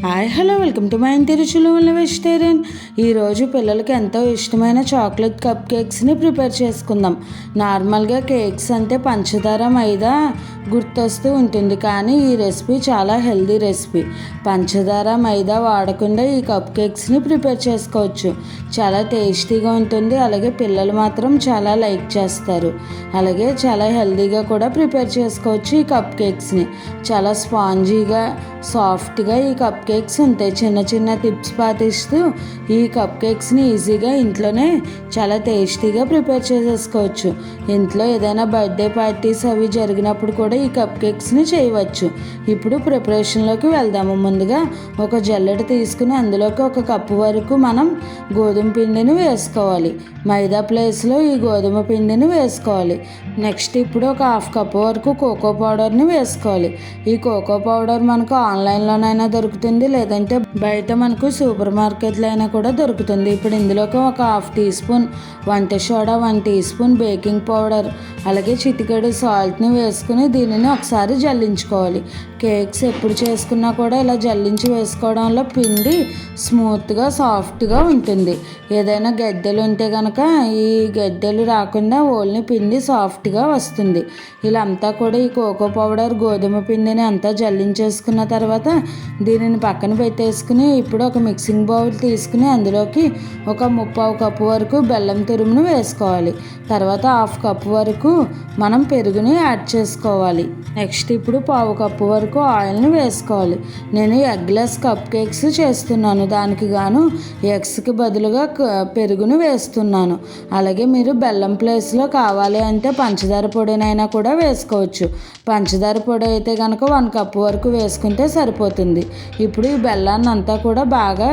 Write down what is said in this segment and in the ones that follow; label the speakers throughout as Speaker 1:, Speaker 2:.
Speaker 1: Hi hello welcome to my ఇంటి రుచులు vegetarian. ఈరోజు పిల్లలకి ఎంతో ఇష్టమైన చాక్లెట్ కప్ కేక్స్ని ప్రిపేర్ చేసుకుందాం. నార్మల్గా కేక్స్ అంటే పంచదార మైదా గుర్తొస్తూ ఉంటుంది, కానీ ఈ రెసిపీ చాలా హెల్దీ రెసిపీ. పంచదార మైదా వాడకుండా ఈ కప్ కేక్స్ని ప్రిపేర్ చేసుకోవచ్చు. చాలా టేస్టీగా ఉంటుంది, అలాగే పిల్లలు మాత్రం చాలా లైక్ చేస్తారు. అలాగే చాలా హెల్దీగా కూడా ప్రిపేర్ చేసుకోవచ్చు. ఈ కప్ కేక్స్ని చాలా స్పాంజీగా సాఫ్ట్గా ఈ కప్ కేక్స్ ఉంటాయి. చిన్న చిన్న టిప్స్ పాటిస్తూ ఈ కప్ కేక్స్ని ఈజీగా ఇంట్లోనే చాలా టేస్టీగా ప్రిపేర్ చేసేసుకోవచ్చు. ఇంట్లో ఏదైనా బర్త్డే పార్టీస్ అవి జరిగినప్పుడు కూడా ఈ కప్ కేక్స్ని చేయవచ్చు. ఇప్పుడు ప్రిపరేషన్లోకి వెళ్దాము. ముందుగా ఒక జల్లెడ తీసుకుని అందులోకి ఒక కప్పు వరకు మనం గోధుమ పిండిని వేసుకోవాలి. మైదా ప్లేస్లో ఈ గోధుమ పిండిని వేసుకోవాలి. నెక్స్ట్ ఇప్పుడు ఒక హాఫ్ కప్ వరకు కోకో పౌడర్ని వేసుకోవాలి. ఈ కోకో పౌడర్ మనకు ఆన్లైన్లోనైనా దొరుకుతుంది, లేదంటే బయట మనకు సూపర్ మార్కెట్లో అయినా కూడా దొరుకుతుంది. ఇప్పుడు ఇందులోకి ఒక హాఫ్ టీ స్పూన్ వంట soda, 1 teaspoon baking powder, అలాగే చిటికెడు సాల్ట్ని వేసుకుని దీనిని ఒకసారి జల్లించుకోవాలి. కేక్స్ ఎప్పుడు చేసుకున్నా కూడా ఇలా జల్లించి వేసుకోవడం వల్ల పిండి స్మూత్గా సాఫ్ట్గా ఉంటుంది. ఏదైనా గడ్డలు ఉంటే కనుక ఈ గడ్డలు రాకుండా ఓన్లీ పిండి సాఫ్ట్గా వస్తుంది. ఇలా అంతా కూడా ఈ కోకో పౌడర్ గోధుమ పిండిని అంతా జల్లించేసుకున్న తర్వాత దీనిని పక్కన పెట్టేసుకుని ఇప్పుడు ఒక మిక్సింగ్ బౌల్ తీసుకుని అందులోకి ఒక 1/2 కప్పు వరకు బెల్లం తురుమును వేసుకోవాలి. తర్వాత 1/2 కప్పు వరకు మనం పెరుగుని యాడ్ చేసుకోవాలి. నెక్స్ట్ ఇప్పుడు 1/2 కప్పు వరకు ఆయిల్ని వేసుకోవాలి. నేను ఎగ్లెస్ కప్ కేక్స్ చేస్తున్నాను, దానికి గాను ఎగ్స్కి బదులుగా పెరుగును వేస్తున్నాను. అలాగే మీరు బెల్లం ప్లేస్లో కావాలి అంటే పంచదార పొడినైనా కూడా వేసుకోవచ్చు. పంచదార పొడి అయితే కనుక 1 కప్పు వరకు వేసుకుంటే సరిపోతుంది. ఇప్పుడు ఈ బెల్లాన్ని అంతా కూడా బాగా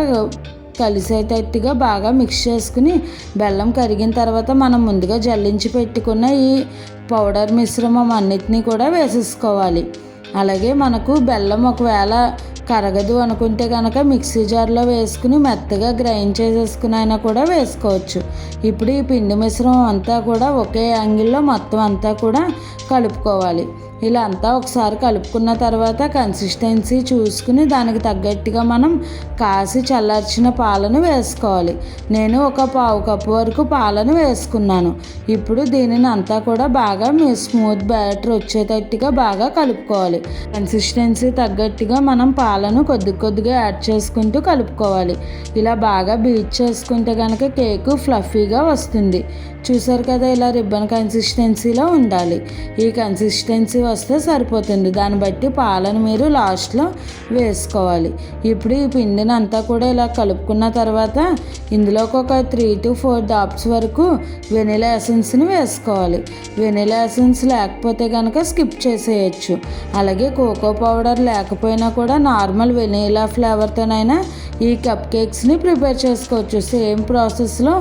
Speaker 1: కలిసేటట్టుగా బాగా మిక్స్ చేసుకుని బెల్లం కరిగిన తర్వాత మనం ముందుగా జల్లించి పెట్టుకున్న ఈ పౌడర్ మిశ్రమం అన్నిటినీ కూడా వేసేసుకోవాలి. అలాగే మనకు బెల్లం ఒకవేళ కరగదు అనుకుంటే కనుక మిక్సీ జార్లో వేసుకుని మెత్తగా గ్రైండ్ చేసేసుకుని అయినా కూడా వేసుకోవచ్చు. ఇప్పుడు ఈ పిండి మిశ్రమం అంతా కూడా ఒకే యాంగిల్లో మొత్తం అంతా కూడా కలుపుకోవాలి. ఇలా అంతా ఒకసారి కలుపుకున్న తర్వాత కన్సిస్టెన్సీ చూసుకుని దానికి తగ్గట్టుగా మనం కాసి చల్లార్చిన పాలను వేసుకోవాలి. నేను ఒక 1/2 కప్పు వరకు పాలను వేసుకున్నాను. ఇప్పుడు దీనిని అంతా కూడా బాగా స్మూత్ బ్యాటర్ వచ్చేటట్టుగా బాగా కలుపుకోవాలి. కన్సిస్టెన్సీ తగ్గట్టుగా మనం పాలను కొద్ది కొద్దిగా యాడ్ చేసుకుంటూ కలుపుకోవాలి. ఇలా బాగా బీట్ చేసుకుంటే కనుక కేకు ఫ్లఫీగా వస్తుంది. చూసారు కదా, ఇలా రిబ్బన్ కన్సిస్టెన్సీలో ఉండాలి. ఈ కన్సిస్టెన్సీ వస్తే సరిపోతుంది. దాన్ని బట్టి పాలను మీరు లాస్ట్లో వేసుకోవాలి. ఇప్పుడు ఈ పిండిని అంతా కూడా ఇలా కలుపుకున్న తర్వాత ఇందులోకి ఒక 3 to 4 డ్రాప్స్ వరకు వెనిలా ఎసెన్స్ని వేసుకోవాలి. వెనిలా ఎసెన్స్ లేకపోతే కనుక స్కిప్ చేసేయచ్చు. అలాగే కోకో పౌడర్ లేకపోయినా కూడా నార్మల్ వెనిలా ఫ్లేవర్తోనైనా ఈ కప్ కేక్స్ని ప్రిపేర్ చేసుకోవచ్చు. సేమ్ ప్రాసెస్లో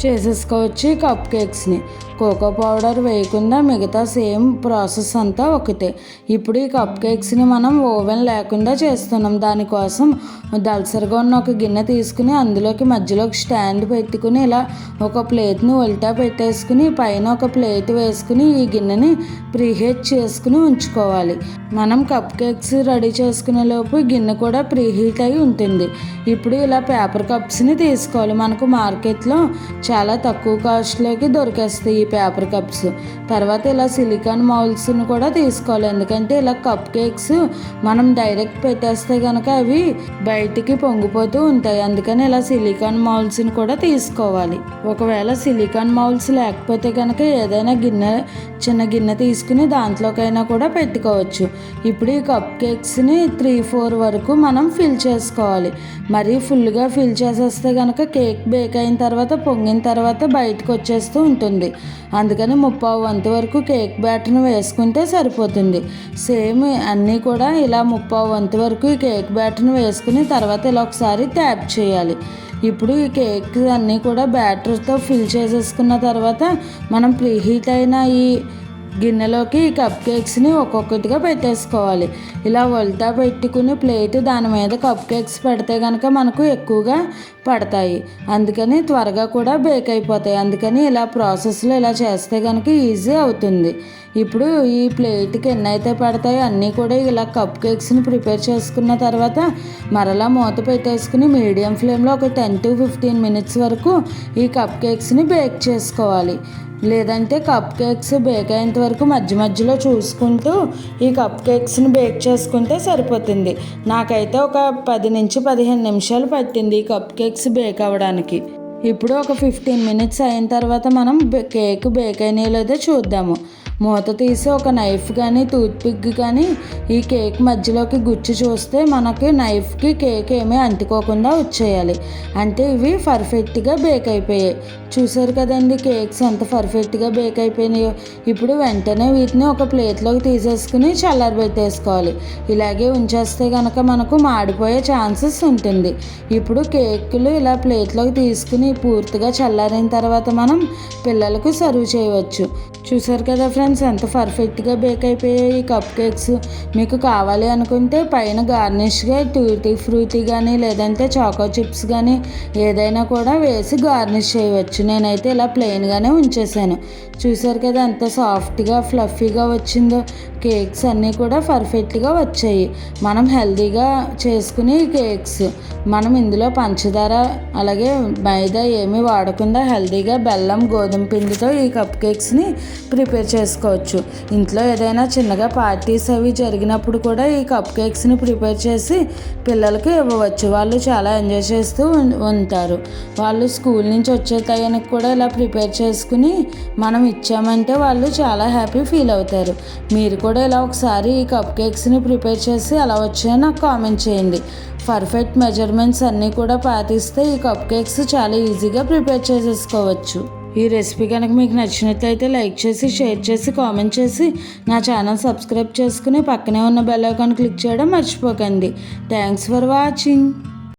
Speaker 1: చేసేసుకోవచ్చు ఈ కప్ కేక్స్ని. కోకో పౌడర్ వేయకుండా మిగతా సేమ్ ప్రాసెస్ అంతా ఒకటే. ఇప్పుడు ఈ కప్ కేక్స్ని మనం ఓవెన్ లేకుండా చేస్తున్నాం. దానికోసం దళసరిగా ఉన్న ఒక గిన్నె తీసుకుని అందులోకి మధ్యలోకి స్టాండ్ పెట్టుకుని ఇలా ఒక ప్లేట్ని ఉల్టా పెట్టేసుకుని పైన ఒక ప్లేట్ వేసుకుని ఈ గిన్నెని ప్రీహీట్ చేసుకుని ఉంచుకోవాలి. మనం కప్ కేక్స్ రెడీ చేసుకునే లోపు గిన్నె కూడా ప్రీహీట్ అయి ఉంటుంది. ఇప్పుడు ఇలా పేపర్ కప్స్ని తీసుకోవాలి. మనకు మార్కెట్లో చాలా తక్కువ కాస్ట్లోకి దొరికేస్తాయి ఈ పేపర్ కప్స్. తర్వాత ఇలా సిలికాన్ మౌల్స్ని కూడా తీసుకోవాలి. ఎందుకంటే ఇలా కప్ కేక్స్ మనం డైరెక్ట్ పెట్టేస్తే కనుక అవి బయటికి పొంగిపోతూ ఉంటాయి. అందుకని ఇలా సిలికాన్ మౌల్స్ని కూడా తీసుకోవాలి. ఒకవేళ సిలికాన్ మౌల్స్ లేకపోతే కనుక ఏదైనా చిన్న గిన్నె తీసుకుని దాంట్లోకైనా కూడా పెట్టుకోవచ్చు. ఇప్పుడు ఈ కప్ కేక్స్ని 3-4 వరకు మనం ఫిల్ చేసుకోవాలి. మరీ ఫుల్గా ఫిల్ చేసేస్తే కనుక కేక్ బేక్ అయిన తర్వాత పొంగిన తర్వాత బయటకు వచ్చేస్తూ ఉంటుంది. అందుకని 1/2 వంతు వరకు కేక్ బ్యాటర్ని వేసుకుంటే సరిపోతుంది. సేమ్ అన్నీ కూడా ఇలా 1/2 వంతు వరకు ఈ కేక్ బ్యాటర్ని వేసుకుని తర్వాత ఇలా ఒకసారి ట్యాప్ చేయాలి. ఇప్పుడు ఈ కేక్ అన్నీ కూడా బ్యాటర్తో ఫిల్ చేసేసుకున్న తర్వాత మనం ప్రీహీట్ అయిన ఈ గిన్నెలోకి ఈ కప్ కేక్స్ని ఒక్కొక్కటిగా పెట్టేసుకోవాలి. ఇలా ఉల్టా పెట్టుకుని ప్లేట్ దాని మీద కప్ కేక్స్ పెడితే కనుక మనకు ఎక్కువగా పడతాయి, అందుకని త్వరగా కూడా బేక్ అయిపోతాయి. అందుకని ఇలా ప్రాసెస్లో ఇలా చేస్తే కనుక ఈజీ అవుతుంది. ఇప్పుడు ఈ ప్లేట్కి ఎన్ని అయితే పడతాయో అన్నీ కూడా ఇలా కప్ కేక్స్ని ప్రిపేర్ చేసుకున్న తర్వాత మరలా మూత పెట్టేసుకుని మీడియం ఫ్లేమ్లో ఒక 10 to 15 minutes వరకు ఈ కప్ కేక్స్ని బేక్ చేసుకోవాలి. లేదంటే కప్ కేక్స్ బేక్ అయ్యేంత వరకు మధ్య మధ్యలో చూసుకుంటూ ఈ కప్ కేక్స్ని బేక్ చేసుకుంటే సరిపోతుంది. నాకైతే ఒక 10 నుంచి 15 నిమిషాలు పట్టింది ఈ కప్ కేక్స్ బేక్ అవ్వడానికి. ఇప్పుడు ఒక 15 minutes అయిన తర్వాత మనం కేక్ బేక్ అయినాయో లేదో చూద్దాము. మూత తీసి ఒక నైఫ్ కానీ టూత్పిక్ కానీ ఈ కేక్ మధ్యలోకి గుచ్చి చూస్తే మనకి నైఫ్కి కేక్ ఏమీ అంటుకోకుండా వచ్చేయాలి. అంటే ఇవి పర్ఫెక్ట్గా బేక్ అయిపోయాయి. చూసారు కదండి కేక్స్ ఎంత పర్ఫెక్ట్గా బేక్ అయిపోయినాయో. ఇప్పుడు వెంటనే వీటిని ఒక ప్లేట్లోకి తీసేసుకుని చల్లారబెట్టేసుకోవాలి. ఇలాగే ఉంచేస్తే కనుక మనకు మాడిపోయే ఛాన్సెస్ ఉంటుంది. ఇప్పుడు కేకులు ఇలా ప్లేట్లోకి తీసుకుని పూర్తిగా చల్లారిన తర్వాత మనం పిల్లలకు సర్వ్ చేయవచ్చు. చూసారు కదా ఫ్రెండ్స్ ఎంత పర్ఫెక్ట్గా బేక్ అయిపోయాయి ఈ కప్ కేక్స్. మీకు కావాలి అనుకుంటే పైన గార్నిష్గా టూటీ ఫ్రూటీ కానీ లేదంటే చాకో చిప్స్ కానీ ఏదైనా కూడా వేసి గార్నిష్ చేయవచ్చు. నేనైతే ఇలా ప్లెయిన్గానే ఉంచేసాను. చూసారు కదా ఎంత సాఫ్ట్గా ఫ్లఫీగా వచ్చిందో. కేక్స్ అన్నీ కూడా పర్ఫెక్ట్గా వచ్చాయి. మనం హెల్తీగా చేసుకుని కేక్స్ మనం ఇందులో పంచదార అలాగే మైదా ఏమీ వాడకుండా హెల్తీగా బెల్లం గోధుమ పిండితో ఈ కప్ కేక్స్ని ప్రిపేర్ చేసుకోవచ్చు. ఇంట్లో ఏదైనా చిన్నగా పార్టీస్ అవి జరిగినప్పుడు కూడా ఈ కప్ కేక్స్ని ప్రిపేర్ చేసి పిల్లలకి ఇవ్వవచ్చు. వాళ్ళు చాలా ఎంజాయ్ చేస్తూ ఉంటారు. వాళ్ళు స్కూల్ నుంచి వచ్చే టైంకి కూడా ఇలా ప్రిపేర్ చేసుకుని మనం ఇచ్చామంటే వాళ్ళు చాలా హ్యాపీ ఫీల్ అవుతారు. మీరు కూడా ఇలా ఒకసారి ఈ కప్ కేక్స్ని ప్రిపేర్ చేసి అలా వచ్చాయో నాకు కామెంట్ చేయండి. పర్ఫెక్ట్ మెజర్మెంట్స్ అన్నీ కూడా పాటిస్తే ఈ కప్ కేక్స్ చాలా ఈజీగా ప్రిపేర్ చేసేసుకోవచ్చు. ఈ రెసిపీ కనుక మీకు నచ్చినట్లయితే లైక్ చేసి షేర్ చేసి కామెంట్ చేసి నా ఛానల్ సబ్స్క్రైబ్ చేసుకుని పక్కనే ఉన్న బెల్ ఐకాన్ క్లిక్ చేయడం మర్చిపోకండి. Thanks for watching.